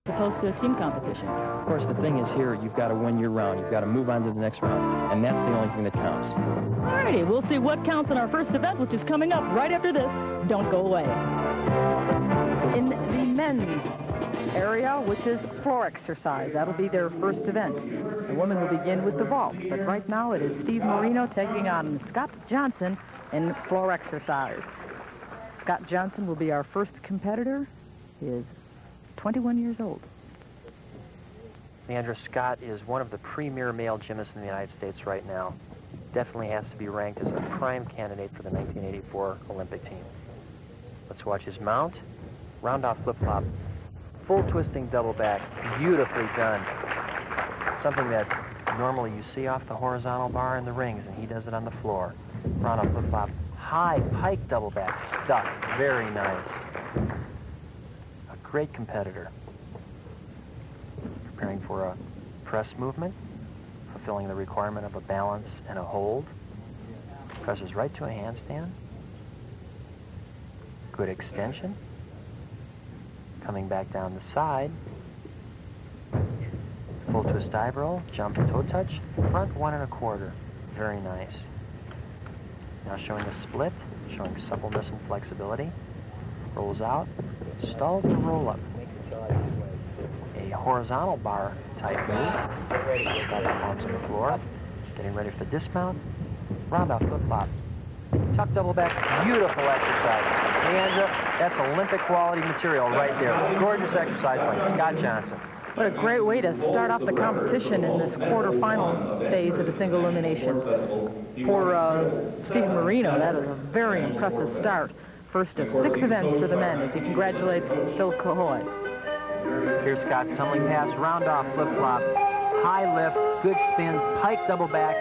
opposed to a team competition. Of course, the thing is here, you've got to win your round. You've got to move on to the next round, and that's the only thing that counts. All righty, we'll see what counts in our first event, which is coming up right after this. Don't go away. In the men's area, which is floor exercise, that'll be their first event. The women will begin with the vault, but right now it is Steve Marino taking on Scott Johnson in floor exercise. Scott Johnson will be our first competitor. He is 21 years old. Leandra, Scott is one of the premier male gymnasts in the United States right now. Definitely has to be ranked as a prime candidate for the 1984 Olympic team. Let's watch his mount. Round off flip-flop. Full twisting double back. Beautifully done. Something that normally you see off the horizontal bar in the rings, and he does it on the floor. Round off flip-flop. High pike double back. Stuck. Very nice. Great competitor. Preparing for a press movement, fulfilling the requirement of a balance and a hold. Presses right to a handstand. Good extension. Coming back down the side. Full twist dive roll, jump toe touch, front 1 1/4. Very nice. Now showing a split, showing suppleness and flexibility. Rolls out. Stall to roll up. A horizontal bar type move. Scott performs on the floor. Getting ready for dismount. Round off flip flop. Tuck double back. Beautiful exercise. Leandra, that's Olympic quality material right there. Gorgeous exercise by Scott Johnson. What a great way to start off the competition in this quarterfinal phase of the single elimination. For Steve Marino, that is a very impressive start. First of 6 events for the men as he congratulates Phil Cahoy. Here's Scott's tumbling pass, round off, flip-flop, high lift, good spin, pike double back,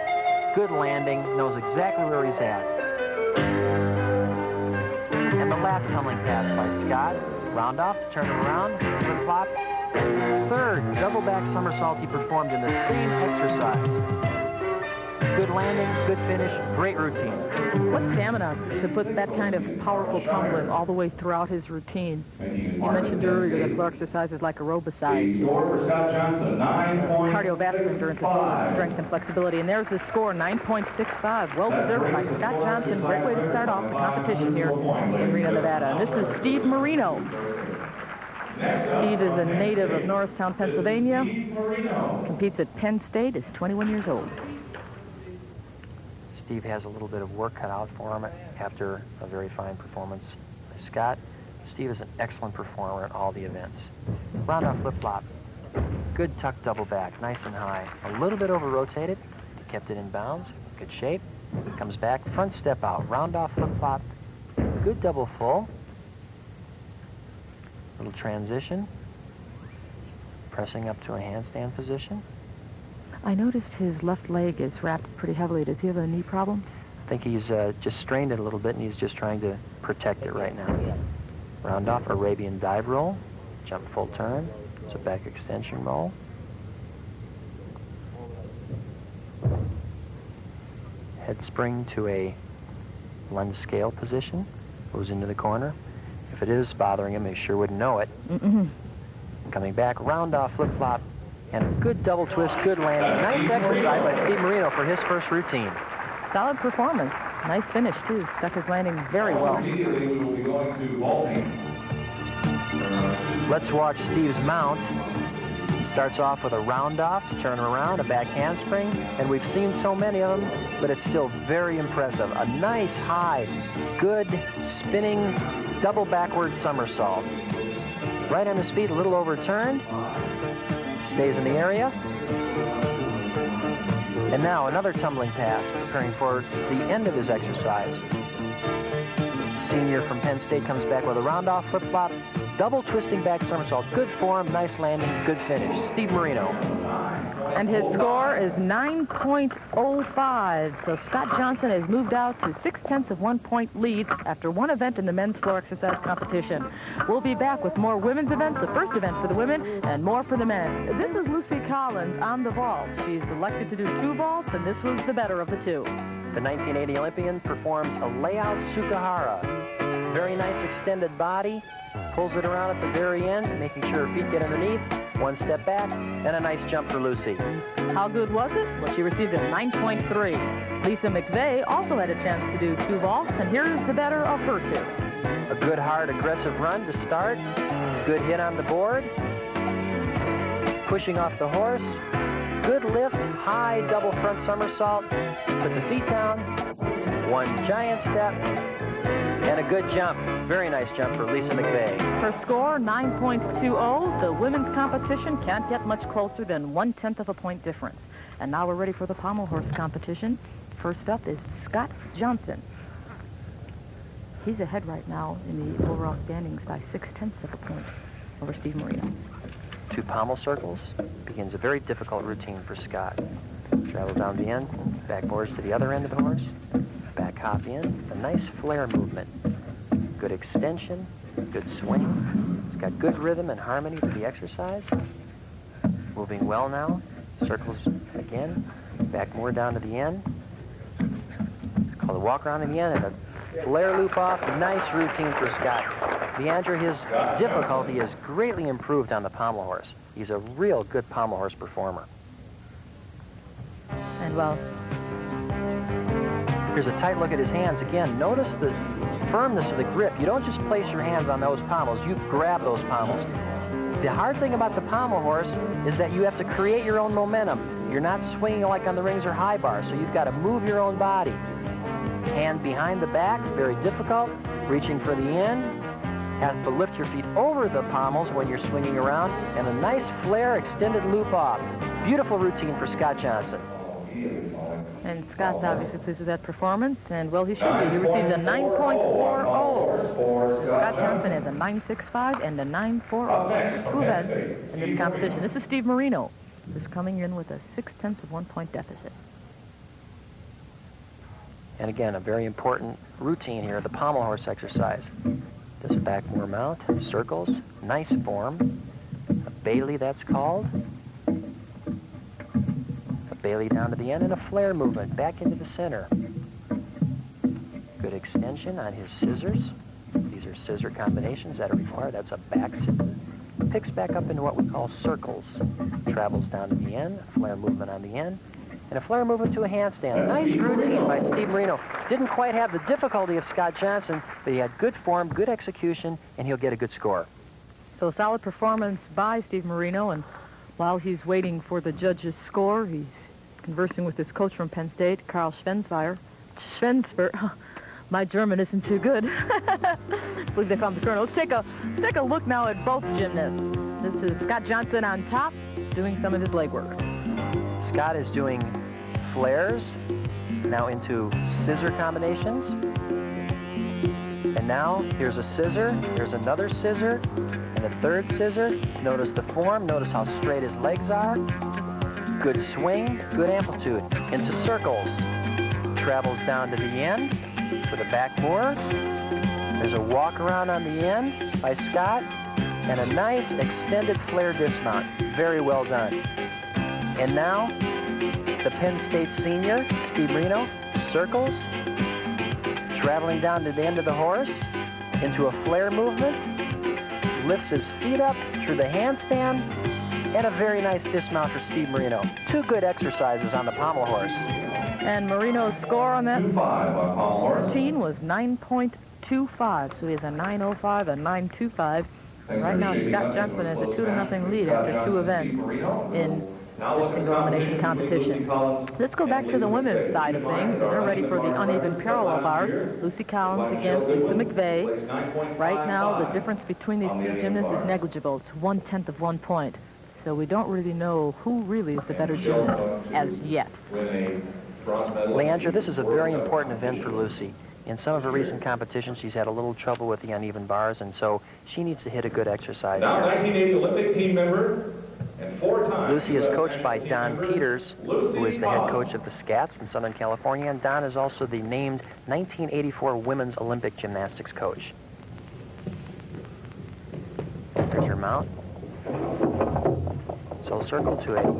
good landing, knows exactly where he's at. And the last tumbling pass by Scott, round off, turn him around, flip-flop. Third double back somersault he performed in the same exercise. Good landing, good finish, great routine. What stamina to put that kind of powerful tumbling all the way throughout his routine. You mentioned earlier that floor exercise is like aerobicized. Cardiovascular endurance as well as strength and flexibility. And there's his score, 9.65. Well deserved by Scott Johnson. Great way to start off the competition here in Reno, Nevada. And this is Steve Marino. Steve is a native of Norristown, Pennsylvania. Competes at Penn State, is 21 years old. Steve has a little bit of work cut out for him after a very fine performance by Scott. Steve is an excellent performer at all the events. Round off flip-flop. Good tuck double back, nice and high. A little bit over-rotated. He kept it in bounds. Good shape. Comes back, front step out. Round off flip-flop. Good double full. Little transition. Pressing up to a handstand position. I noticed his left leg is wrapped pretty heavily. Does he have a knee problem? I think he's just strained it a little bit, and he's just trying to protect it right now. Round off, Arabian dive roll, jump full turn, it's a back extension roll. Head spring to a lunge scale position, goes into the corner. If it is bothering him, he sure wouldn't know it. Coming back, round off, flip-flop, and a good double twist, good landing. Nice exercise by Steve Marino for his first routine. Solid performance. Nice finish, too. Stuck his landing very well. Let's watch Steve's mount. He starts off with a round off, turn around, a back handspring, and we've seen so many of them, but it's still very impressive. A nice high, good spinning double backward somersault. Right on his feet, a little overturned. Stays in the area. And now another tumbling pass, preparing for the end of his exercise. Senior from Penn State comes back with a round off flip-flop, double twisting back somersault. Good form, nice landing, good finish. Steve Marino. And his score is 9.05. So Scott Johnson has moved out to 0.6 of 1 point lead after one event in the men's floor exercise competition. We'll be back with more women's events, the first event for the women, and more for the men. This is Luci Collins on the vault. She's elected to do 2 vaults, and this was the better of the 2. The 1980 Olympian performs a layout Sukahara. Very nice extended body. Pulls it around at the very end, making sure her feet get underneath. One step back, and a nice jump for Luci. How good was it? Well, she received a 9.3. Lisa McVay also had a chance to do 2 vaults, and here's the better of her 2. A good, hard, aggressive run to start. Good hit on the board. Pushing off the horse. Good lift, high double front somersault. Put the feet down. One giant step. And a good jump. Very nice jump for Lisa McVay. Her score, 9.20. The women's competition can't get much closer than 1/10 of a point difference. And now we're ready for the pommel horse competition. First up is Scott Johnson. He's ahead right now in the overall standings by 6/10 of a point over Steve Marino. 2 pommel circles. Begins a very difficult routine for Scott. Travel down the end, backboards to the other end of the horse. Back hop in, a nice flare movement. Good extension, good swing. It's got good rhythm and harmony to the exercise. Moving well now. Circles again. Back more down to the end. It's called a walk around in the end and a flare loop off. Nice routine for Scott. Leandra, his difficulty is greatly improved on the pommel horse. He's a real good pommel horse performer. And well, here's a tight look at his hands. Again, notice the firmness of the grip. You don't just place your hands on those pommels, you grab those pommels. The hard thing about the pommel horse is that you have to create your own momentum. You're not swinging like on the rings or high bar, so you've got to move your own body. Hand behind the back, very difficult. Reaching for the end. Have to lift your feet over the pommels when you're swinging around, and a nice flare extended loop off. Beautiful routine for Scott Johnson. and Scott's obviously pleased with that performance, and well, he should be. He received a 9.40. Scott Johnson has a 9.65 and a 9.40. 2 events in this competition. This is Steve Marino, who's coming in with a 0.6 of 1 point deficit. And again, a very important routine here, the pommel horse exercise. This backmore mount, circles, nice form. A Bailey, that's called. A Bailey down to the end, and a flare movement back into the center. Good extension on his scissors. These are scissor combinations that are required. That's a back scissor. Picks back up into what we call circles. Travels down to the end, a flare movement on the end, and a flare movement to a handstand. Nice routine by Steve Marino. Didn't quite have the difficulty of Scott Johnson, but he had good form, good execution, and he'll get a good score. So solid performance by Steve Marino, and while he's waiting for the judge's score, he's conversing with his coach from Penn State, Karl Schwensfer. My German isn't too good. I believe they call him the Colonel. Let's take a look now at both gymnasts. This is Scott Johnson on top, doing some of his leg work. Scott is doing flares, now into scissor combinations. And now here's a scissor, here's another scissor, and a third scissor. Notice the form, notice how straight his legs are. Good swing, good amplitude. Into circles. Travels down to the end for the backboard. There's a walk around on the end by Scott, and a nice extended flare dismount. Very well done. And now, the Penn State senior, Steve Reno, circles, traveling down to the end of the horse, into a flare movement, lifts his feet up through the handstand, and a very nice dismount for Steve Marino. 2 good exercises on the pommel horse. And Marino's score on that routine was 9.25, so he has a 9.05, a 9.25. Right now, Scott Johnson has a 2-0 lead after 2 events in the single elimination competition. Let's go back to the women's side of things. They're ready for the uneven parallel bars. Luci Collins against Lisa McVay. Right now, the difference between these 2 gymnasts is negligible. It's 1/10 of 1 point. So we don't really know who really is the better gymnast as yet. Leandra, this is a very important event for Luci. In some of her recent competitions, she's had a little trouble with the uneven bars, and so she needs to hit a good exercise Now, here. 1980 Olympic team member and 4-time. Luci is coached by Don Peters, who is the head coach of the Scats in Southern California, and Don is also the named 1984 Women's Olympic Gymnastics coach. There's your mount. So circle 280.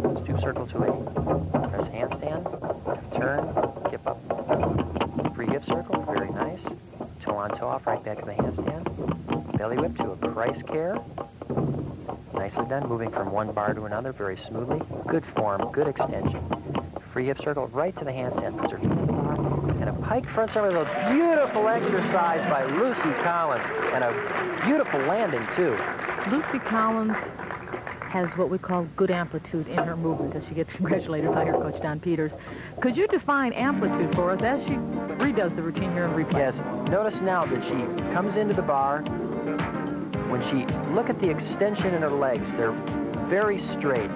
Let's do circle 280. There's handstand, turn, hip up. Free hip circle, very nice. 2 swan toe off, right back to the handstand. Belly whip to a Christ care. Nicely done, moving from one bar to another very smoothly. Good form, good extension. Free hip circle right to the handstand. Puts her feet on the bar. And a pike front somersault. Beautiful exercise by Luci Collins. And a beautiful landing, too. Luci Collins has what we call good amplitude in her movement as she gets congratulated by her coach, Don Peters. Could you define amplitude for us as she redoes the routine here in replay? Yes. Notice now that she comes into the bar. When she, look at the extension in her legs. They're very straight,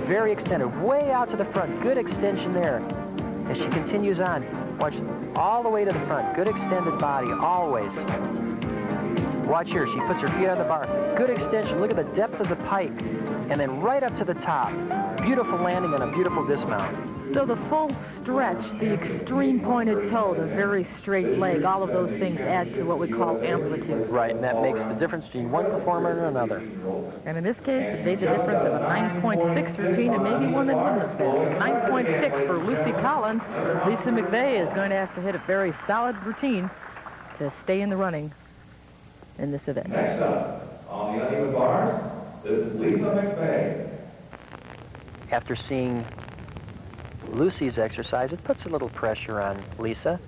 very extended, way out to the front. Good extension there. As she continues on, watch all the way to the front. Good extended body, always. Watch here, she puts her feet on the bar. Good extension, look at the depth of the pike. And then right up to the top. Beautiful landing and a beautiful dismount. So the full stretch, the extreme pointed toe, the very straight leg, all of those things add to what we call amplitude. Right, and that makes the difference between one performer and another. And in this case, it made the difference of a 9.6 routine and maybe one that wouldn't have been. 9.6 for Luci Collins. Lisa McVay is going to have to hit a very solid routine to stay in the running in this event. Next up, on the uneven bars, this is Lisa McVay. After seeing Luci's exercise, it puts a little pressure on Lisa.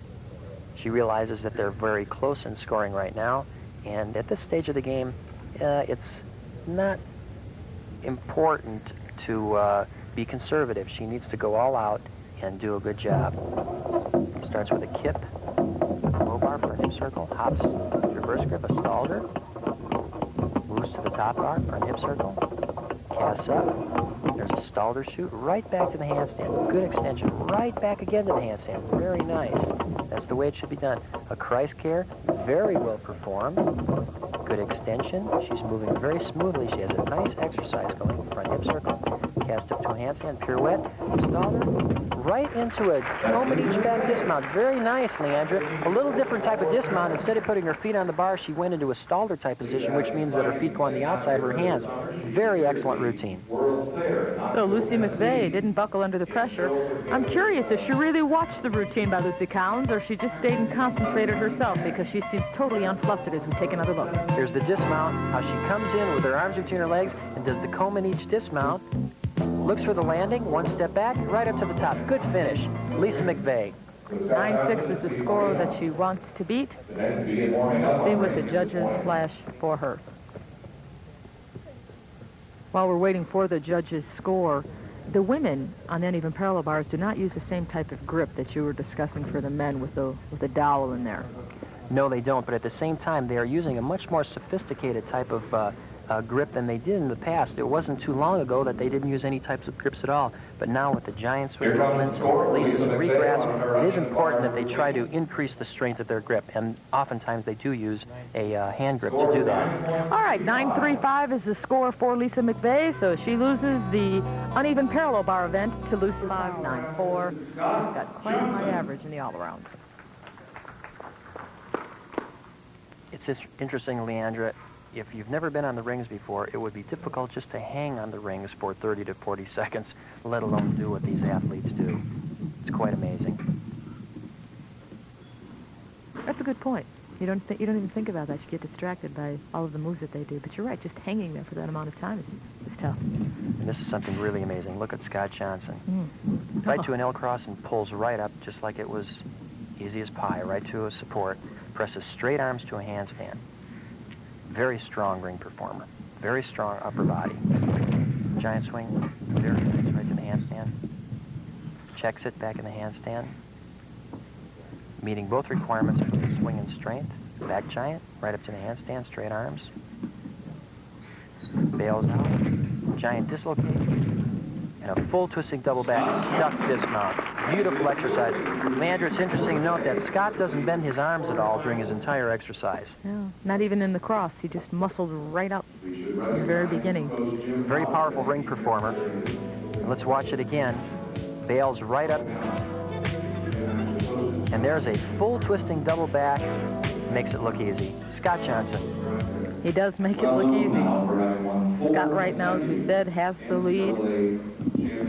She realizes that they're very close in scoring right now, and at this stage of the game, it's not important to be conservative. She needs to go all out and do a good job. Starts with a kip, low bar for a hip circle, hops, reverse grip, a stalder, moves to the top bar for a hip circle, casts up. There's a stalder shoot right back to the handstand. Good extension. Right back again to the handstand. Very nice. That's the way it should be done. A Christ care. Very well performed. Good extension. She's moving very smoothly. She has a nice exercise going. Front hip circle. Cast up to a handstand. Pirouette. Stalder. Right into a moment each back dismount. Very nice, Leandra. A little different type of dismount. Instead of putting her feet on the bar, she went into a stalder type position, which means that her feet go on the outside of her hands. Very excellent routine. So Luci McVay didn't buckle under the pressure. I'm curious if she really watched the routine by Luci Collins or she just stayed and concentrated herself, because she seems totally unflustered as we take another look. Here's the dismount, how she comes in with her arms between her legs and does the comb in each dismount. Looks for the landing, one step back, right up to the top. Good finish. Lisa McVay. 9.6 is the score that she wants to beat. See what the judges flash for her. While we're waiting for the judges' score, the women on uneven parallel bars do not use the same type of grip that you were discussing for the men with the dowel in there. No, they don't, but at the same time, they are using a much more sophisticated type of grip than they did in the past. It wasn't too long ago that they didn't use any types of grips at all, but now with the giant swing movements and releases and regrasp, it is important that they try to increase the strength of their grip, and oftentimes they do use a hand grip to do that. All right, 9.35 is the score for Lisa McVay, so she loses the uneven parallel bar event to Luci 5.94. She's got quite a high average in the all-around. It's just interesting, Leandra, if you've never been on the rings before, it would be difficult just to hang on the rings for 30 to 40 seconds, let alone do what these athletes do. It's quite amazing. That's a good point. You don't even think about that. You get distracted by all of the moves that they do. But you're right, just hanging there for that amount of time is tough. And this is something really amazing. Look at Scott Johnson. Right to an L cross and pulls right up just like it was easy as pie, right to a support. Presses straight arms to a handstand. Very strong ring performer. Very strong upper body. Giant swing, very nice, right to the handstand. Checks it back in the handstand. Meeting both requirements for the swing and strength. Back giant, right up to the handstand, straight arms. Bails out. Giant dislocate. And a full twisting double back stuck dismount. Beautiful exercise. Leandra, it's interesting to note that Scott doesn't bend his arms at all during his entire exercise. No, not even in the cross. He just muscled right up in the very beginning. Very powerful ring performer. And let's watch it again. Bails right up. And there's a full twisting double back. Makes it look easy. Scott Johnson. He does make it look easy. Scott right now, as we said, has the lead.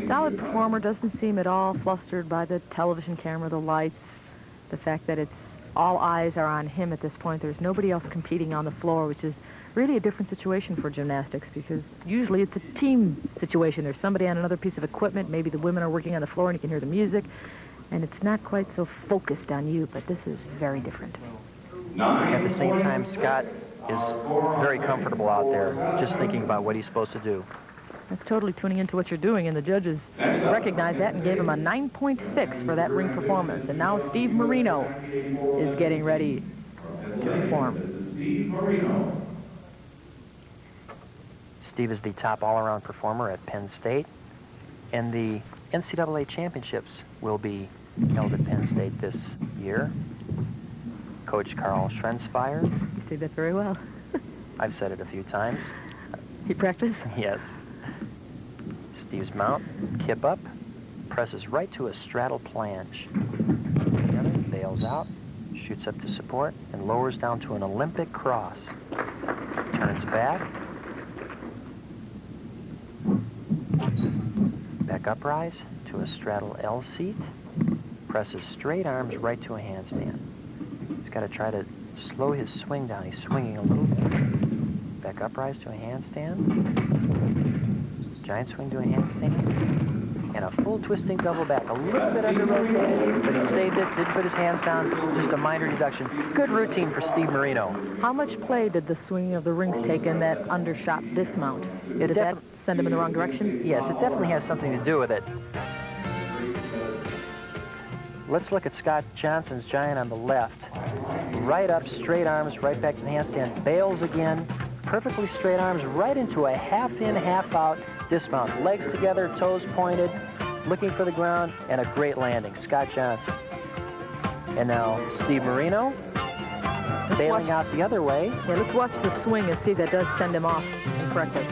Solid performer, doesn't seem at all flustered by the television camera, the lights, the fact that it's all eyes are on him at this point. There's nobody else competing on the floor, which is really a different situation for gymnastics because usually it's a team situation. There's somebody on another piece of equipment. Maybe the women are working on the floor and you can hear the music. And it's not quite so focused on you, but this is very different. At the same time, Scott is very comfortable out there, just thinking about what he's supposed to do. That's totally tuning into what you're doing, and the judges recognized that and gave him a 9.6 for that ring performance. And now Steve Marino is getting ready to perform. Steve is the top all-around performer at Penn State, and the NCAA championships will be held at Penn State this year. Coach Carl Schrensfire. You did that very well. I've said it a few times. He practiced? Yes. Steve's mount, kip up, presses right to a straddle planche. The other bails out, shoots up to support, and lowers down to an Olympic cross. Turns back. Back uprise to a straddle L seat. Presses straight arms right to a handstand. He's got to try to slow his swing down. He's swinging a little bit. Back uprise to a handstand. Giant swing to a handstand. And a full twisting double back. A little bit under rotated, but he saved it. Didn't put his hands down. Just a minor deduction. Good routine for Steve Marino. How much play did the swinging of the rings take in that undershot dismount? Did that send him in the wrong direction? Yes, it definitely has something to do with it. Let's look at Scott Johnson's giant on the left. Right up, straight arms, right back to the handstand. Bails again. Perfectly straight arms right into a half in, half out dismount. Legs together, toes pointed, looking for the ground, and a great landing. Scott Johnson. And now Steve Marino, bailing out the other way. Yeah, let's watch the swing and see if that does send him off incorrectly.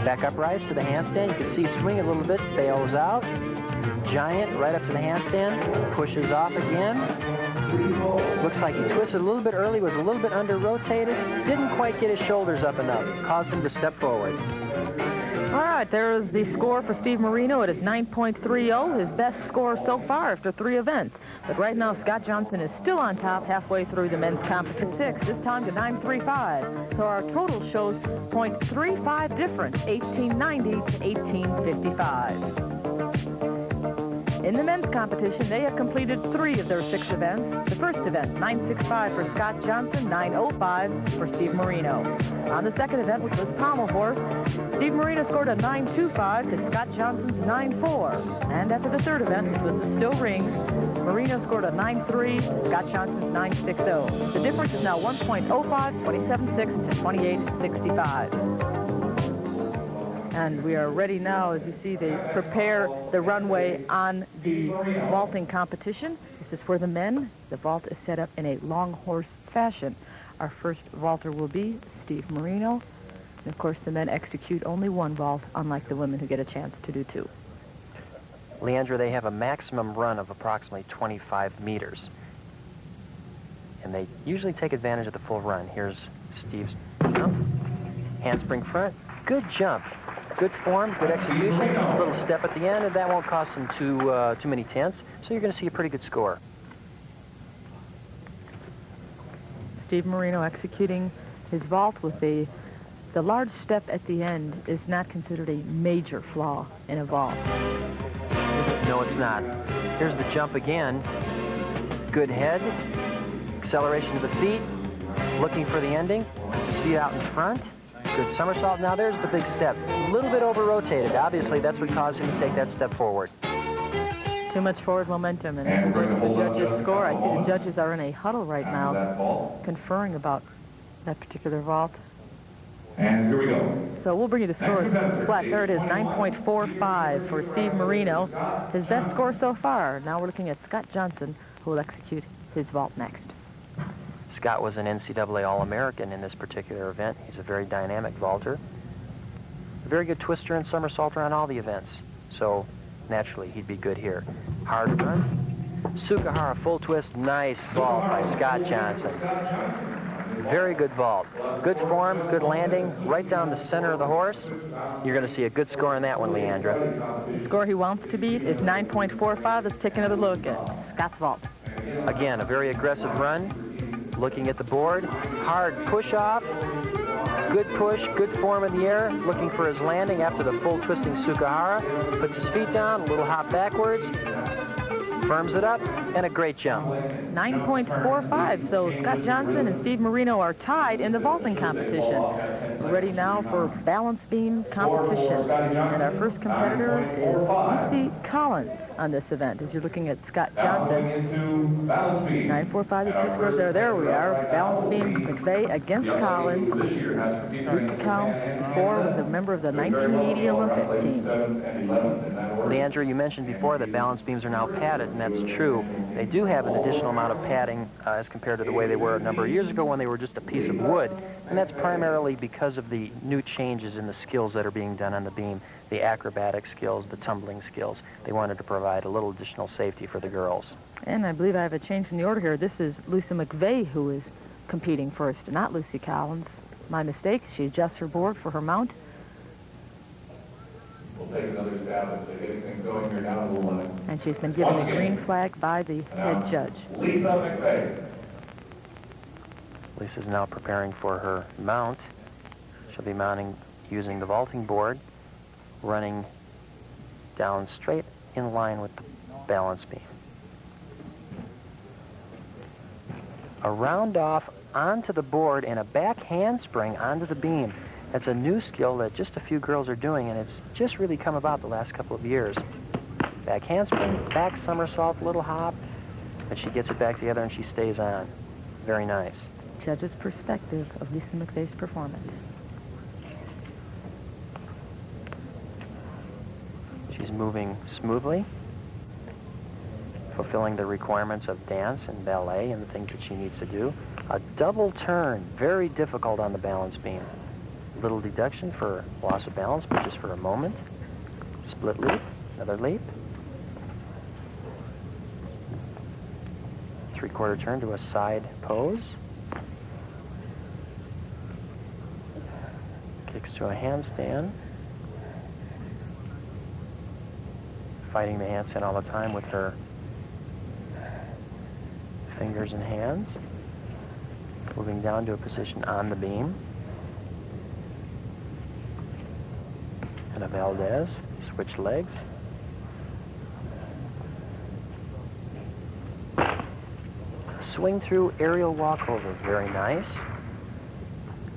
Back uprise to the handstand. You can see swing a little bit, bails out. Giant right up to the handstand, pushes off again. Looks like he twisted a little bit early, was a little bit under-rotated. Didn't quite get his shoulders up enough. Caused him to step forward. All right, there is the score for Steve Marino. It is 9.30, his best score so far after 3 events. But right now, Scott Johnson is still on top halfway through the men's competition 6, this time to 9.35. So our total shows .35 difference, 1890 to 1855. In the men's competition, they have completed 3 of their 6 events. The first event, 9.65 for Scott Johnson, 9.05 for Steve Marino. On the second event, which was pommel horse, Steve Marino scored a 9.25 to Scott Johnson's 9.4. And after the third event, which was the still rings, Marino scored a 9.3 to Scott Johnson's 9.60. The difference is now 1.05, 27.6 to 28.65. And we are ready now. As you see, they prepare the runway on the vaulting competition. This is for the men. The vault is set up in a long horse fashion. Our first vaulter will be Steve Marino. And of course, the men execute only 1 vault, unlike the women who get a chance to do 2. Leandra, they have a maximum run of approximately 25 meters. And they usually take advantage of the full run. Here's Steve's jump. Handspring front. Good jump. Good form, good execution. A little step at the end, and that won't cost him too many tenths. So you're going to see a pretty good score. Steve Marino executing his vault with the large step at the end is not considered a major flaw in a vault. No, it's not. Here's the jump again. Good head, acceleration of the feet, looking for the ending, puts his feet out in front. Good somersault. Now there's the big step. A little bit over-rotated. Obviously, that's what caused him to take that step forward. Too much forward momentum. And as we're going to the judges' score, I see the judges are in a huddle right now, conferring about that particular vault. And here we go. So we'll bring you the scores. Splash, there it is, 9.45 for Steve Marino. His best score so far. Now we're looking at Scott Johnson, who will execute his vault next. Scott was an NCAA All-American in this particular event. He's a very dynamic vaulter. A very good twister and somersaulter on all the events. So, naturally, he'd be good here. Hard run. Sukahara full twist. Nice vault by Scott Johnson. Very good vault. Good form, good landing, right down the center of the horse. You're going to see a good score on that one, Leandra. The score he wants to beat is 9.45. Let's take another look at Scott's vault. Again, a very aggressive run. Looking at the board. Hard push off. Good push, good form in the air. Looking for his landing after the full twisting Sukahara. Puts his feet down, a little hop backwards. Firms it up, and a great jump. 9.45, so Scott Johnson and Steve Marino are tied in the vaulting competition. Ready now for balance beam competition. And our first competitor is Luci Collins on this event, as you're looking at Scott Johnson. 9.45, the two scores there. There we are. Balance beam, McVay against Collins. Luci Collins before was a member of the 1980 Olympic team. Leandra, you mentioned before that balance beams are now padded, and that's true. They do have an additional amount of padding as compared to the way they were a number of years ago when they were just a piece of wood. And that's primarily because of the new changes in the skills that are being done on the beam, the acrobatic skills, the tumbling skills. They wanted to provide a little additional safety for the girls. And I believe I have a change in the order here. This is Lisa McVay who is competing first, not Luci Collins. My mistake. She adjusts her board for her mount. We'll take another stab at getting things going here down the line. And she's been given the green flag by the head judge. Lisa McVay. Lisa's now preparing for her mount. She'll be mounting using the vaulting board, running down straight in line with the balance beam. A round off onto the board and a back handspring onto the beam. That's a new skill that just a few girls are doing, and it's just really come about the last couple of years. Back handspring, back somersault, little hop, but she gets it back together and she stays on. Very nice. Judge's perspective of Lisa McVay's performance. She's moving smoothly, fulfilling the requirements of dance and ballet and the things that she needs to do. A double turn, very difficult on the balance beam. Little deduction for loss of balance, but just for a moment. Split leap, another leap. Three-quarter turn to a side pose. Kicks to a handstand. Fighting the handstand all the time with her fingers and hands. Moving down to a position on the beam. And a Valdez, switch legs. Swing through aerial walkover, very nice.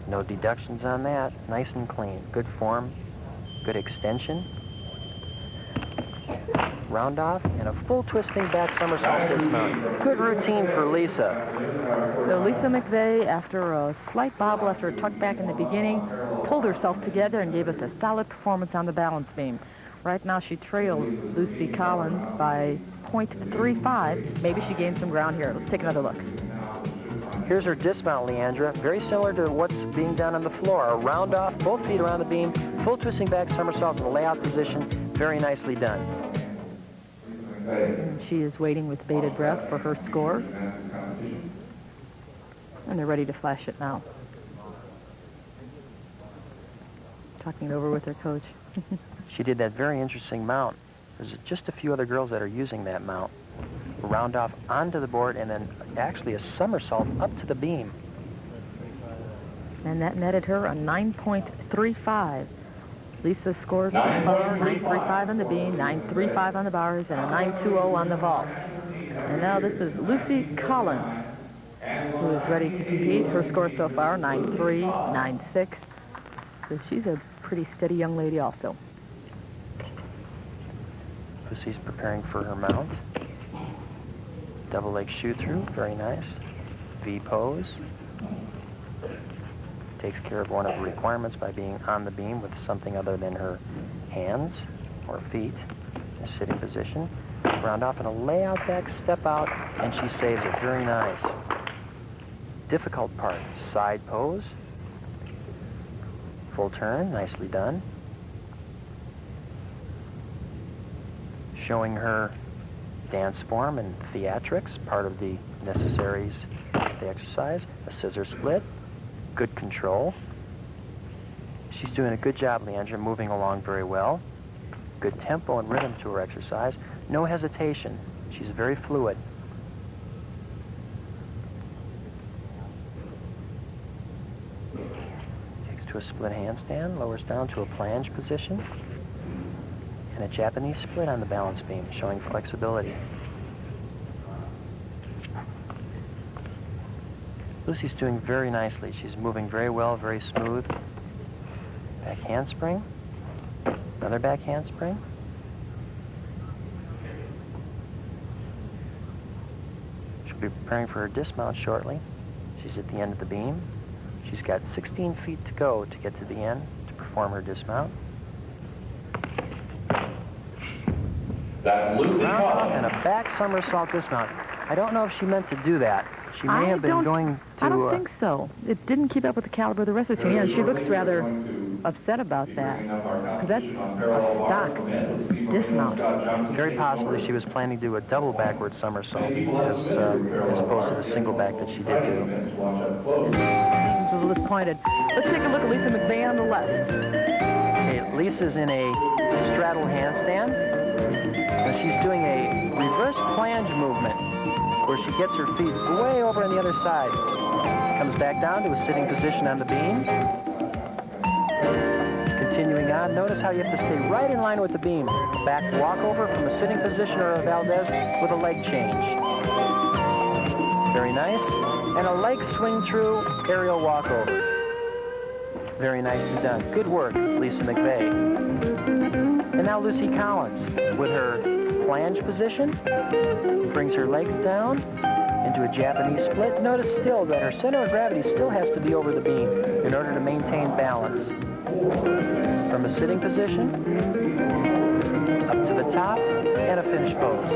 No deductions on that, nice and clean. Good form, good extension. Round off and a full twisting back somersault dismount. Good routine for Lisa. So Lisa McVay, after a slight bobble, after a tuck back in the beginning, pulled herself together and gave us a solid performance on the balance beam. Right now she trails Luci Collins by 0.35. Maybe she gained some ground here. Let's take another look. Here's her dismount, Leandra. Very similar to what's being done on the floor. A round off, both feet around the beam, full twisting back somersault in the layout position. Very nicely done. And she is waiting with bated breath for her score. And they're ready to flash it now. Talking it over with her coach. She did that very interesting mount. There's just a few other girls that are using that mount. Round off onto the board and then actually a somersault up to the beam. And that netted her a 9.35. Lisa scores 9.35 on the beam, 9.35 on the bars, and a 9.20 on the vault. And now this is Luci Collins, who is ready to compete. Her score so far, 9.3, 9.6. So she's a pretty steady young lady also. Luci's preparing for her mount. Double leg shoe through, very nice. V pose. Takes care of one of the requirements by being on the beam with something other than her hands or feet. In a sitting position. Round off in a layout back, step out, and she saves it. Very nice. Difficult part, side pose. Full turn, nicely done. Showing her dance form and theatrics, part of the necessaries of the exercise. A scissor split. Good control. She's doing a good job, Leandra, moving along very well. Good tempo and rhythm to her exercise. No hesitation. She's very fluid. to a split handstand, lowers down to a plunge position, and a Japanese split on the balance beam, showing flexibility. Luci's doing very nicely. She's moving very well, very smooth. Back handspring. Another back handspring. She'll be preparing for her dismount shortly. She's at the end of the beam. She's got 16 feet to go to get to the end to perform her dismount. That's Luci Round off and a Collins. back somersault dismount. I don't know if she meant to do that. She may have been going to... I don't think so. It didn't keep up with the caliber of the rest of the team. Yeah, she looks rather upset about that. Because that's a stock dismount. Very possibly she was planning to do a double backward somersault as opposed to the single back that she did do. Seems a little disappointed. Let's take a look at Lisa McVay on the left. Okay, Lisa's in a straddle handstand. And she's doing a reverse plunge movement where she gets her feet way over on the other side. Comes back down to a sitting position on the beam. Continuing on, notice how you have to stay right in line with the beam. Back walkover from a sitting position or a Valdez with a leg change. Very nice. And a leg swing through aerial walkover. Very nicely done. Good work, Lisa McVay. And now Luci Collins with her plunge position. Brings her legs down into a Japanese split. Notice still that her center of gravity still has to be over the beam in order to maintain balance. From a sitting position, up to the top, and a finish pose.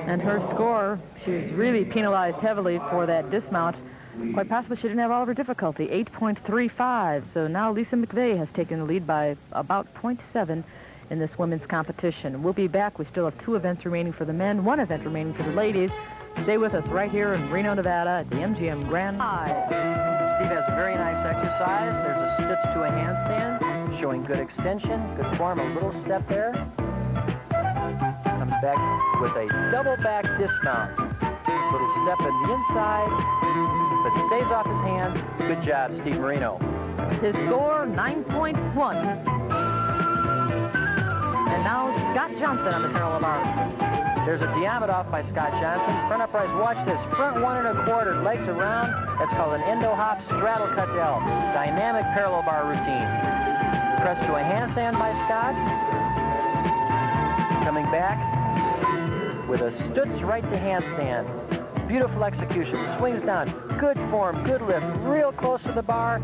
And her score, she was really penalized heavily for that dismount. Quite possibly she didn't have all of her difficulty, 8.35. So now Lisa McVay has taken the lead by about 0.7 in this women's competition. We'll be back. We still have 2 events remaining for the men, 1 event remaining for the ladies. Stay with us right here in Reno, Nevada at the MGM Grand Prix. Steve has a very nice exercise. There's a stitch to a handstand, showing good extension, good form, a little step there. Comes back with a double back dismount. Little step in the inside, but stays off his hands. Good job, Steve Marino. His score, 9.1. And now Scott Johnson on the parallel bars. There's a Diamond-off by Scott Johnson. Front uprights, watch this. Front 1 1/4, legs around. That's called an endo-hop straddle cut-del. Dynamic parallel bar routine. Press to a handstand by Scott. Coming back with a stutz right to handstand. Beautiful execution. Swings down. Good form, good lift. Real close to the bar.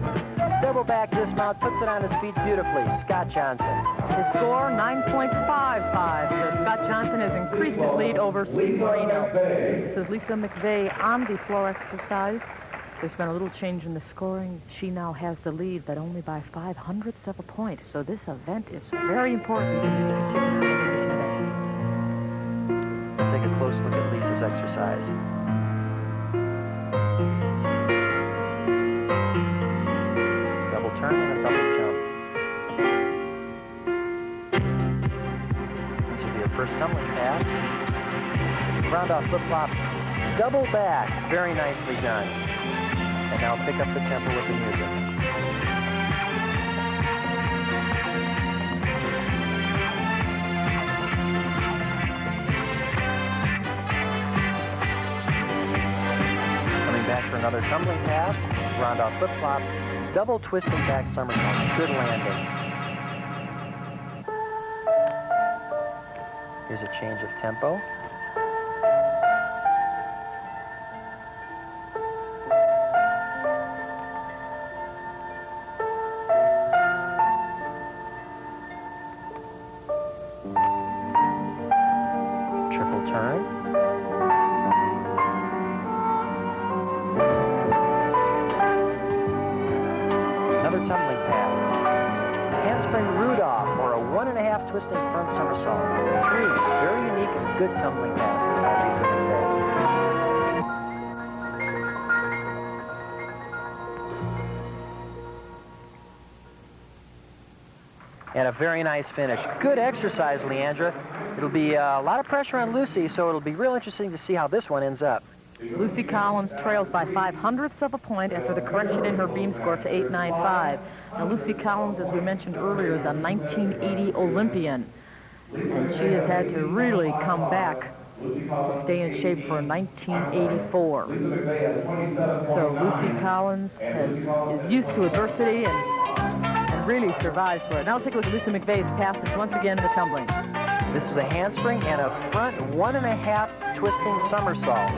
Double back dismount. Puts it on his feet beautifully. Scott Johnson. His score, 9.55. So Scott Johnson has increased his lead over Steve Marino. This is Lisa McVay on the floor exercise. There's been a little change in the scoring. She now has the lead, but only by 0.05 of a point. So this event is very important in this particular elimination event. Let's take a close look at Lisa's exercise. Double turn and a double jump. This will be her first tumbling pass. Round off flip-flop, double back. Very nicely done. And now pick up the tempo with the music. Coming back for another tumbling pass, round off flip-flop, double twisting back somersault. Good landing. Here's a change of tempo. Triple turn. Another tumbling pass. Handspring Rudolph or a 1.5 twisting front somersault. 3 very unique and good tumbling passes by Lisa McVay. And a very nice finish. Good exercise, Leandra. It'll be a lot of pressure on Luci, so it'll be real interesting to see how this one ends up. Luci Collins trails by 0.05 of a point after the correction in her beam score to 8.95. Now, Luci Collins, as we mentioned earlier, is a 1980 Olympian, and she has had to really come back to stay in shape for 1984. So Luci Collins is used to adversity and really survives for it. Now let's take a look at Luci McVay's passage once again in the tumbling. This is a handspring and a front 1.5 twisting somersault.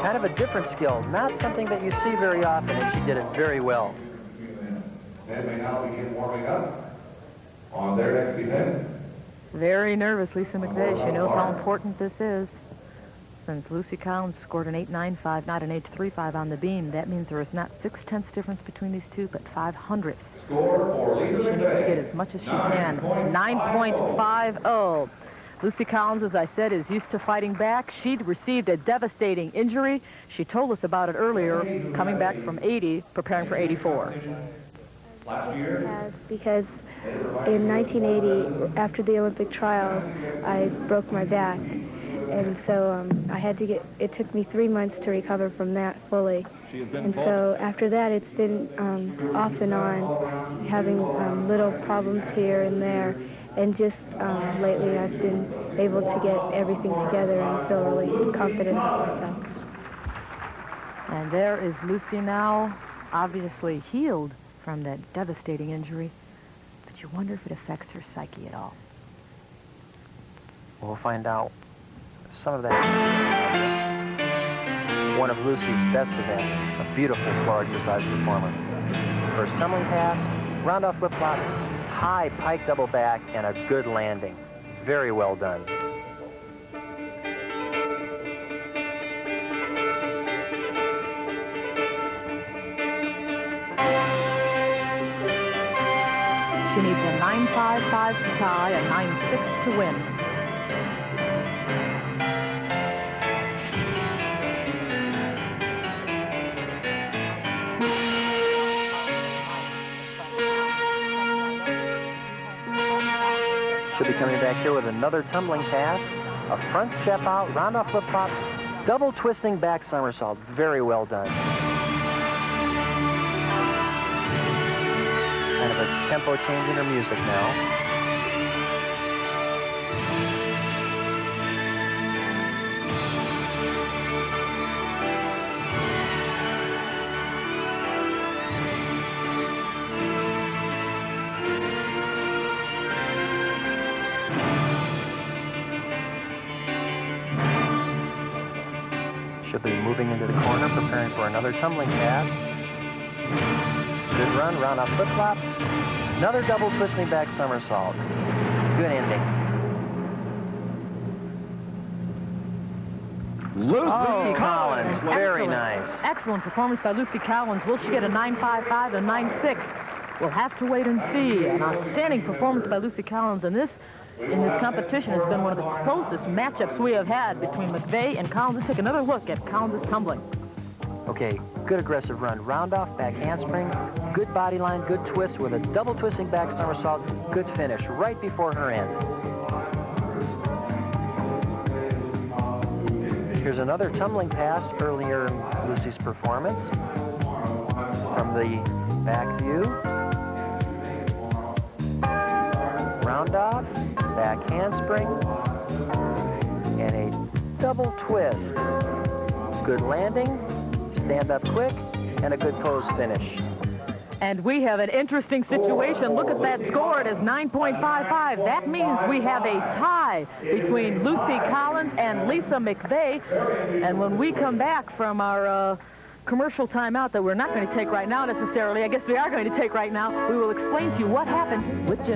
Kind of a different skill, not something that you see very often, and she did it very well. Men may now begin warming up on their next event. Very nervous, Lisa McVay. She knows how important this is. Since Luci Collins scored an 8.95, not an 8.35 on the beam, that means there is not 0.6 difference between these two, but 0.05. Score for Lisa She needs to McVay. get as much as she can. 9.50. Luci Collins, as I said, is used to fighting back. She'd received a devastating injury. She told us about it earlier, coming back from 80, preparing for 84. Last year, Because in 1980, after the Olympic trials, I broke my back. And so I had to it took me 3 months to recover from that fully. And so after that, it's been off and on, having little problems here and there. And just lately, I've been able to get everything together and feel really confident about myself. And there is Luci now, obviously healed from that devastating injury. But you wonder if it affects her psyche at all. We'll find out some of that. One of Luci's best events, a beautiful floor exercise performer. First tumbling pass, round off flip-flop, high pike double back, and a good landing. Very well done. She needs a 9.55 to tie, a 9.6 to win. She'll be coming back here with another tumbling pass, a front step out, round off flip-flop, double twisting back somersault. Very well done. Kind of a tempo change in her music now. She'll be moving into the corner, preparing for another tumbling pass. Good run, round off flip-flop. Another double twisting back somersault. Good ending. Luci Collins, very nice. Excellent performance by Luci Collins. Will she get a 9.55 and 9.6? We'll have to wait and see. An outstanding performance by Luci Collins, and this competition has been one of the closest matchups we have had between McVay and Collins. Let's take another look at Collins' tumbling. Okay, good aggressive run. Round off, back handspring, good body line, good twist with a double twisting back somersault. Good finish right before her end. Here's another tumbling pass earlier in Luci's performance. From the back view. Round off, back handspring, and a double twist. Good landing, stand up quick, and a good pose finish. And we have an interesting situation. Look at that score. It is 9.55. That means we have a tie between Luci Collins and Lisa McVay. And when we come back from our commercial timeout that we're not going to take right now necessarily, I guess we are going to take right now, we will explain to you what happened with Gymnastics.